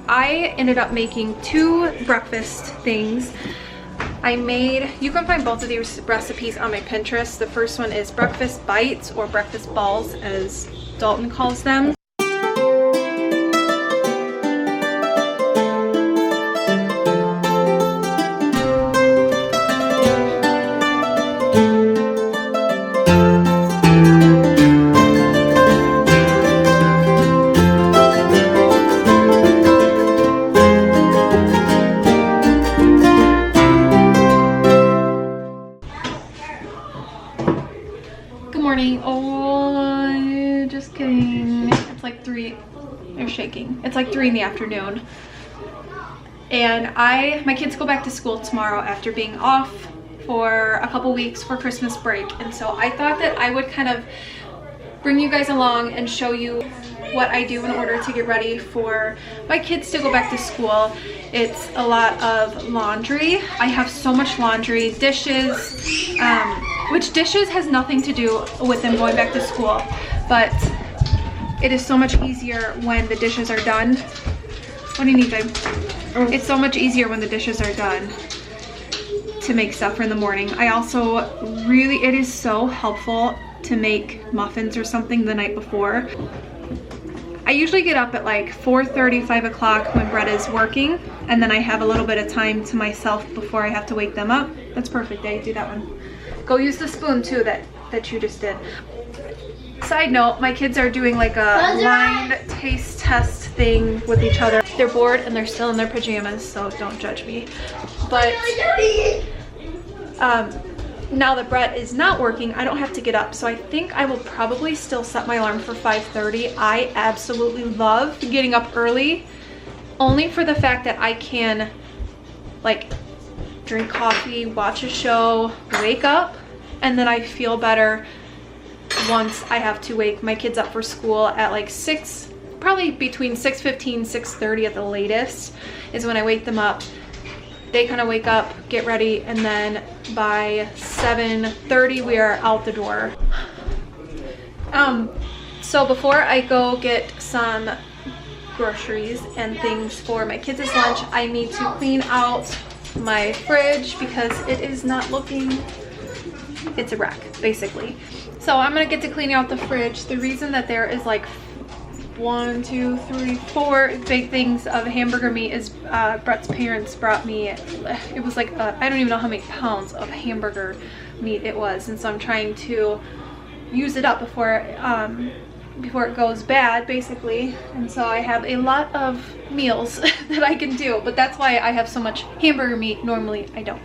I ended up making 2 breakfast things. You can find both of these recipes on my Pinterest. The first one is breakfast bites, or breakfast balls as Dalton calls them. Oh, just kidding. It's like 3. They're shaking. It's like 3 in the afternoon. And my kids go back to school tomorrow after being off for a couple weeks for Christmas break. And so I thought that I would kind of bring you guys along and show you what I do in order to get ready for my kids to go back to school. It's a lot of laundry. I have so much laundry, dishes, which dishes has nothing to do with them going back to school, but it is so much easier when the dishes are done. What do you need, babe? It's so much easier when the dishes are done to make stuff for in the morning. I also it is so helpful to make muffins or something the night before. I usually get up at like 4:30, 5 o'clock when Brett is working, and then I have a little bit of time to myself before I have to wake them up. That's perfect, Dave. Do that one. Go use the spoon too that you just did. Side note, my kids are doing like a blind taste test thing with each other. They're bored and they're still in their pajamas, so don't judge me. But now that Brett is not working, I don't have to get up, so I think I will probably still set my alarm for 5:30. I absolutely love getting up early, only for the fact that I can like drink coffee, watch a show, wake up, and then I feel better once I have to wake my kids up for school at like 6, probably between 6:15, 6:30 at the latest is when I wake them up. They kind of wake up, get ready, and then by 7:30 we are out the door. So before I go get some groceries and things for my kids' lunch, I need to clean out my fridge because it is not looking, it's a wreck basically. So I'm gonna get to cleaning out the fridge. The reason that there is like 1, 2, 3, 4 big things of hamburger meat is Brett's parents brought me, it was like I don't even know how many pounds of hamburger meat it was, and so I'm trying to use it up before it goes bad basically. And so I have a lot of meals that I can do, but that's why I have so much hamburger meat. Normally I don't.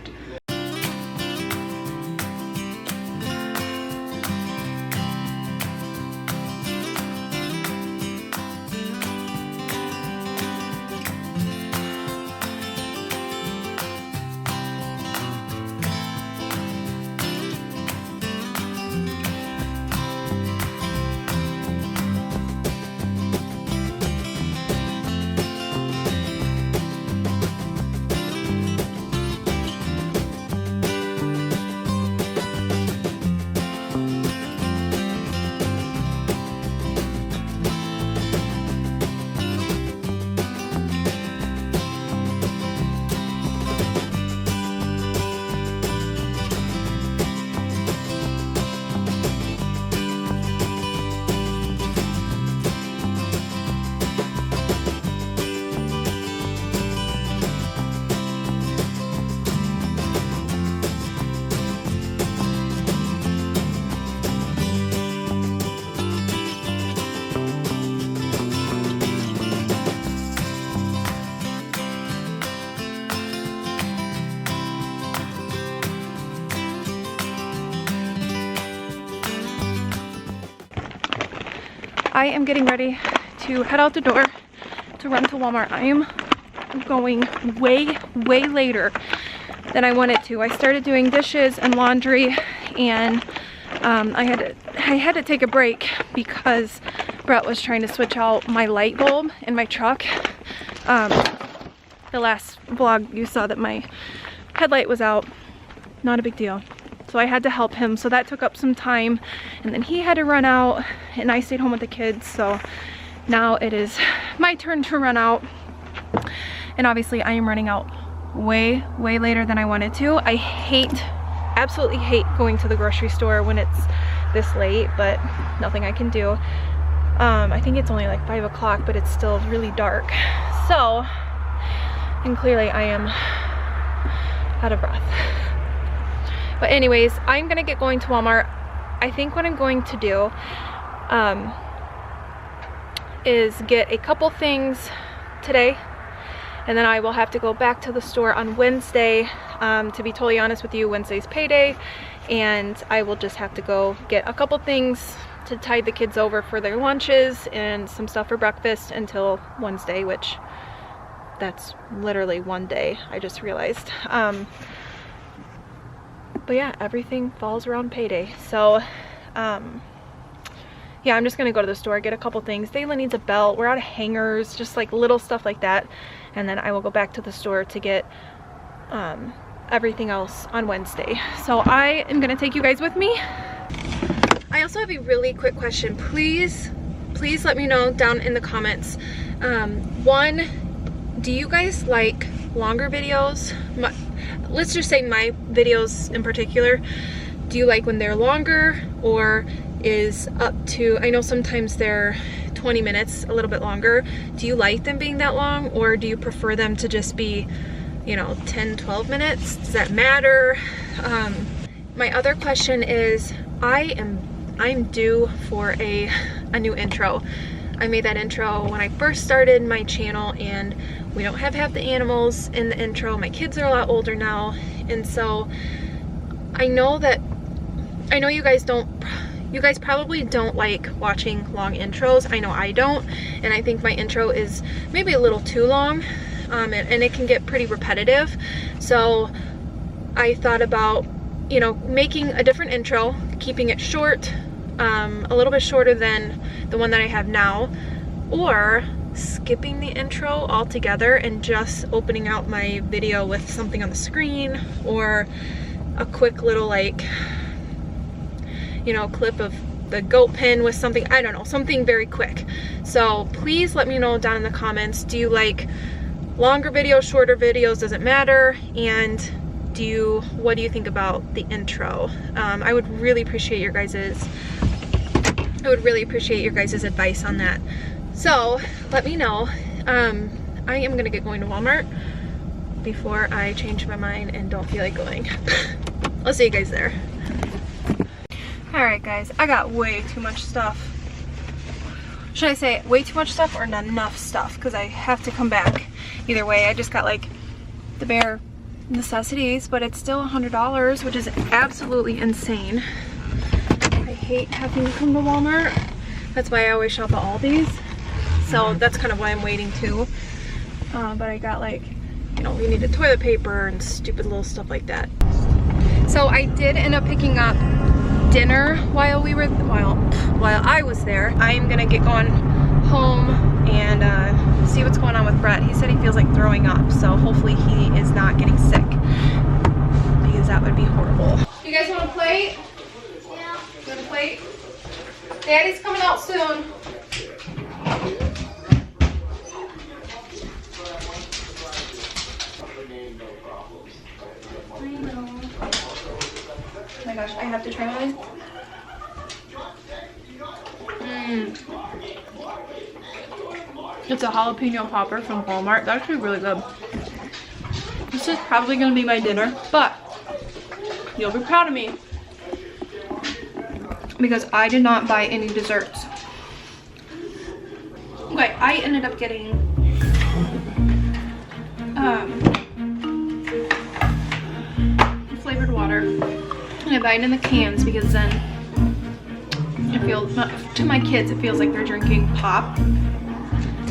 I am getting ready to head out the door to run to Walmart. I am going way later than I wanted to. I started doing dishes and laundry, and I had to take a break because Brett was trying to switch out my light bulb in my truck. The last vlog you saw that my headlight was out. Not a big deal. So I had to help him, so that took up some time, and then he had to run out and I stayed home with the kids. So now it is my turn to run out And obviously I am running out way later than I wanted to. I absolutely hate going to the grocery store when it's this late, but nothing I can do. I think it's only like 5 o'clock, but it's still really dark. So, and clearly I am out of breath. But anyways, I'm gonna get going to Walmart. I think what I'm going to do is get a couple things today, and then I will have to go back to the store on Wednesday. To be totally honest with you, Wednesday's payday, and I will just have to go get a couple things to tide the kids over for their lunches and some stuff for breakfast until Wednesday, which that's literally one day, I just realized. But yeah, everything falls around payday. So yeah, I'm just gonna go to the store, get a couple things. Dailin needs a belt, we're out of hangers, just like little stuff like that. And then I will go back to the store to get everything else on Wednesday. So I am gonna take you guys with me. I also have a really quick question. Please let me know down in the comments. One, do you guys like longer videos? Let's just say my videos in particular. Do you like when they're longer, or is up to, I know sometimes they're 20 minutes, a little bit longer. Do you like them being that long, or do you prefer them to just be, you know, 10, 12 minutes? Does that matter? My other question is, I'm due for a new intro. I made that intro when I first started my channel, and we don't have half the animals in the intro. My kids are a lot older now, and so I know you guys probably don't like watching long intros. I know I don't, and I think my intro is maybe a little too long, and it can get pretty repetitive. So I thought about, you know, making a different intro, keeping it short, a little bit shorter than the one that I have now, or skipping the intro altogether and just opening out my video with something on the screen, or a quick little, like, you know, clip of the goat pen with something, I don't know, something very quick. So please let me know down in the comments, do you like longer videos, shorter videos, does it matter? And what do you think about the intro? I would really appreciate your guys' advice on that. So let me know. I am gonna get going to Walmart before I change my mind and don't feel like going. I'll see you guys there. Alright guys, I got way too much stuff. Should I say way too much stuff or not enough stuff? Because I have to come back. Either way, I just got like the bare necessities, but it's still $100, which is absolutely insane. I hate having to come to Walmart. That's why I always shop at Aldi's. So that's kind of why I'm waiting too. But I got, like, you know, we needed toilet paper and stupid little stuff like that. So I did end up picking up dinner while I was there. I'm gonna get going home and see what's going on with Brett. He said he feels like throwing up, so hopefully he is not getting sick, because that would be horrible. You guys want a plate? Yeah. You want a plate? Daddy's coming out soon. Oh my gosh, I have to try mine. It's a jalapeno popper from Walmart. It's actually really good. This is probably gonna be my dinner, but you'll be proud of me because I did not buy any desserts. Okay, I ended up getting flavored water, and I buy it in the cans because then it feels, to my kids, it feels like they're drinking pop.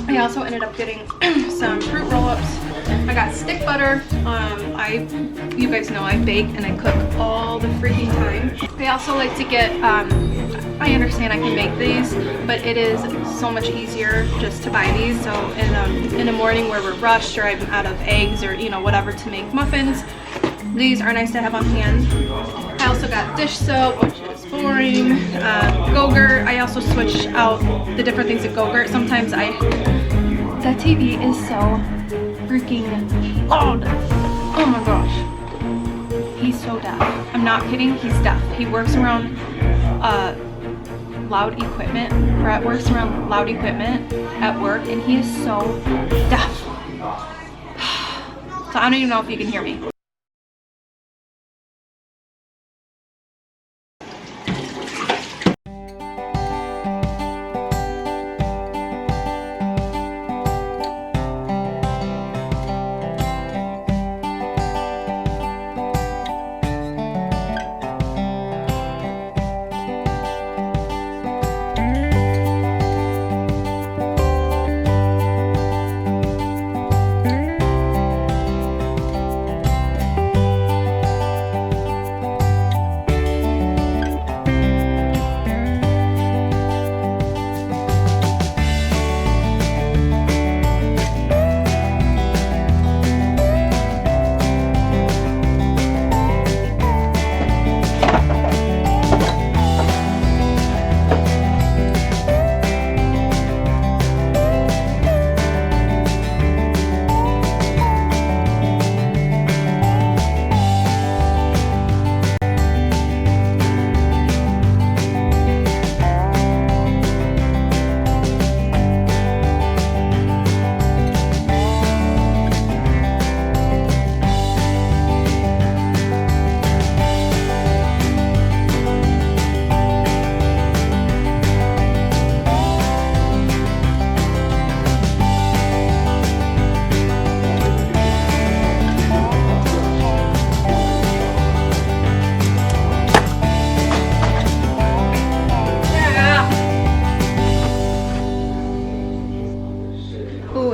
I also ended up getting some fruit roll-ups. I got stick butter. You guys know I bake and I cook all the freaking time. I also like to get, I understand I can make these, but it is so much easier just to buy these. So in the morning where we're rushed or I'm out of eggs or, you know, whatever to make muffins, these are nice to have on hand. I also got dish soap, which is boring. Go-Gurt. I also switch out the different things at Go-Gurt. Sometimes that TV is so freaking loud. Oh my gosh. He's so deaf. I'm not kidding, he's deaf. He works around loud equipment. Brett works around loud equipment at work and he is so deaf. So I don't even know if you can hear me.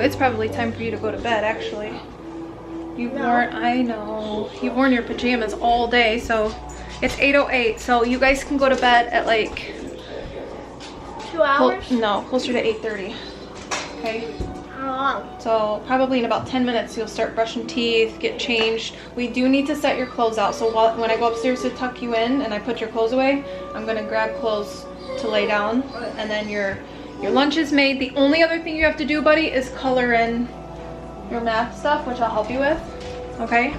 It's probably time for you to go to bed, actually. I know. You've worn your pajamas all day, so it's 8:08, so you guys can go to bed at like 2 hours? No, closer to 8:30. Okay? How long? So probably in about 10 minutes you'll start brushing teeth, get changed. We do need to set your clothes out, so when I go upstairs to tuck you in and I put your clothes away, I'm gonna grab clothes to lay down, and then your lunch is made. The only other thing you have to do, buddy, is color in your math stuff, which I'll help you with, okay?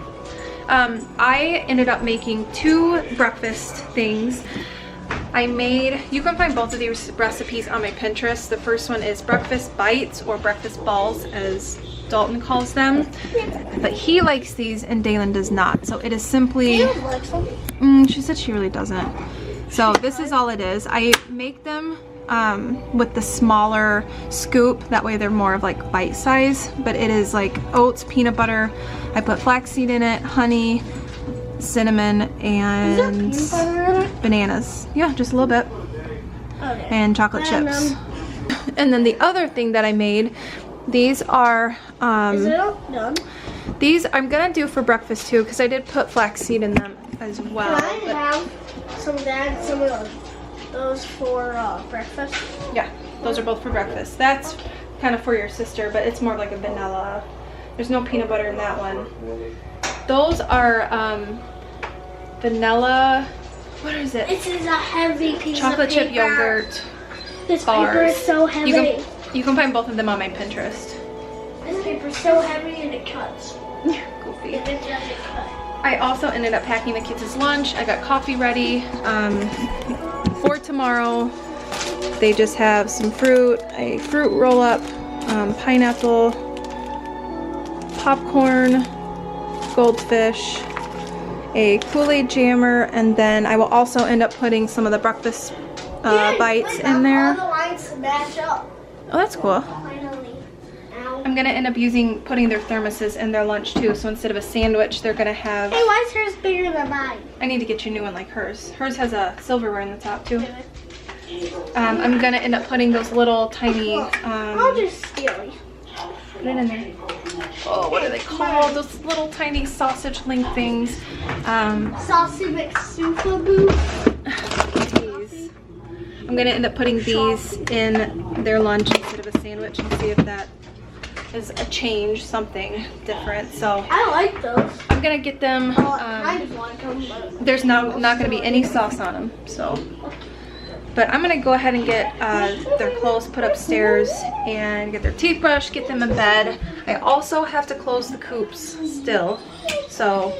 I ended up making 2 breakfast things. You can find both of these recipes on my Pinterest. The first one is breakfast bites, or breakfast balls as Dalton calls them. But he likes these and Dailin does not. So it is simply, she said she really doesn't. So this is all it is. I make them with the smaller scoop, that way they're more of like bite size, but it is like oats, peanut butter, I put flaxseed in it, honey, cinnamon, and bananas. Yeah, just a little bit. Okay. And chocolate chips. And then the other thing that I made, these are is it all done? These I'm gonna do for breakfast too, because I did put flaxseed in them as well. Can I have some of those for breakfast? Yeah, those are both for breakfast. That's kind of for your sister, but it's more like a vanilla. There's no peanut butter in that one. Those are vanilla, what is it? This is a heavy piece chocolate of paper. chip yogurt This bars. paper is so heavy. You can find both of them on my Pinterest. This paper is so heavy and it cuts. Goofy. If it doesn't cut. I also ended up packing the kids' lunch. I got coffee ready for tomorrow. They just have some fruit, a fruit roll up, pineapple, popcorn, goldfish, a Kool-Aid jammer, and then I will also end up putting some of the breakfast bites in there. All the lines match up. Oh, that's cool. Finally. Ow. I'm gonna end up putting their thermoses in their lunch too, so instead of a sandwich, they're gonna have... Hey, why is hers bigger than mine? I need to get you a new one like hers. Hers has a silverware in the top too. I'm gonna end up putting those little tiny... I'll just steal it. Put it in there. Oh, what are they called? Those little tiny sausage link things. Saucy McSouffle. These. I'm gonna end up putting these in their lunch instead of a sandwich and see if that is a change, something different. So I like those. I'm gonna get them. I just like them, but There's not gonna be any sauce on them, so But I'm gonna go ahead and get their clothes put upstairs and get their teeth brushed, get them in bed. I also have to close the coops still. So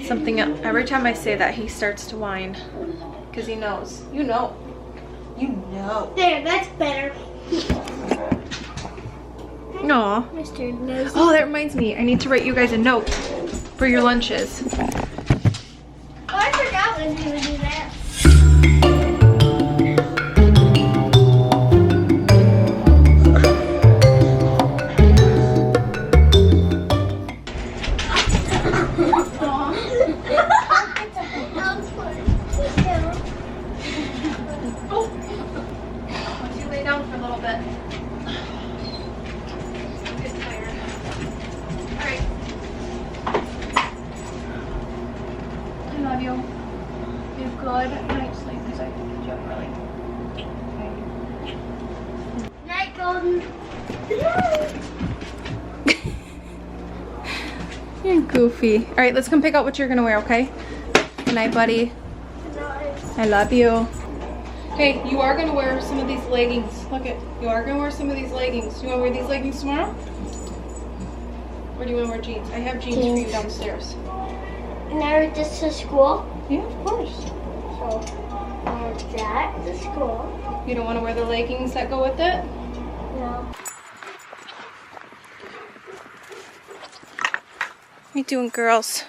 something else, every time I say that he starts to whine because he knows. You know. There, that's better. Aw. Mr. Nosy. Oh, that reminds me. I need to write you guys a note for your lunches. Oh, I forgot when you would do that. Good night's sleep because I picked you up early. Night, Golden. You're goofy. All right, let's come pick out what you're gonna wear, okay? Good night, buddy. Nice. I love you. Hey, you are gonna wear some of these leggings. Look it. You are gonna wear some of these leggings. You wanna wear these leggings tomorrow? Or do you wanna wear jeans? I have jeans for you downstairs. And I wear this to school. Yeah, of course. So, I wear that to school. You don't wanna wear the leggings that go with it? No. What are you doing, girls?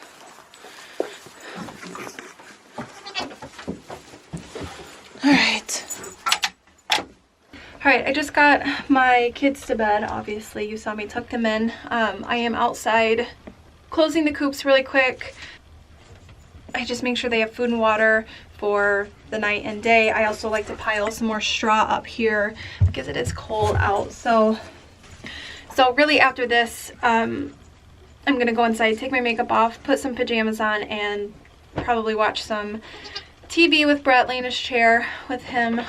All right, I just got my kids to bed. Obviously, you saw me tuck them in. I am outside closing the coops really quick. I just make sure they have food and water for the night and day. I also like to pile some more straw up here because it is cold out. So really after this, I'm gonna go inside, take my makeup off, put some pajamas on, and probably watch some TV with Brett, lay in his chair with him.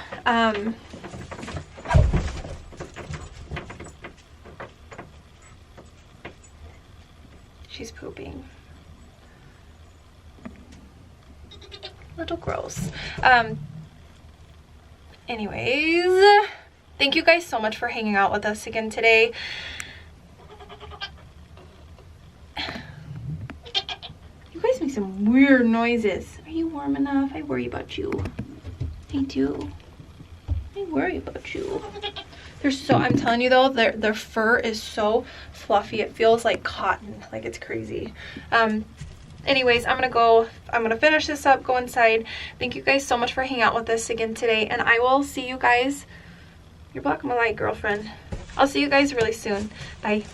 She's pooping. Little gross. Anyways, thank you guys so much for hanging out with us again today. You guys make some weird noises. Are you warm enough? I worry about you. I do. I worry about you. They're so, I'm telling you though, their fur is so fluffy. It feels like cotton, like it's crazy. Anyways, I'm gonna finish this up, go inside. Thank you guys so much for hanging out with us again today, and I will see you guys. You're blocking my light, girlfriend. I'll see you guys really soon. Bye.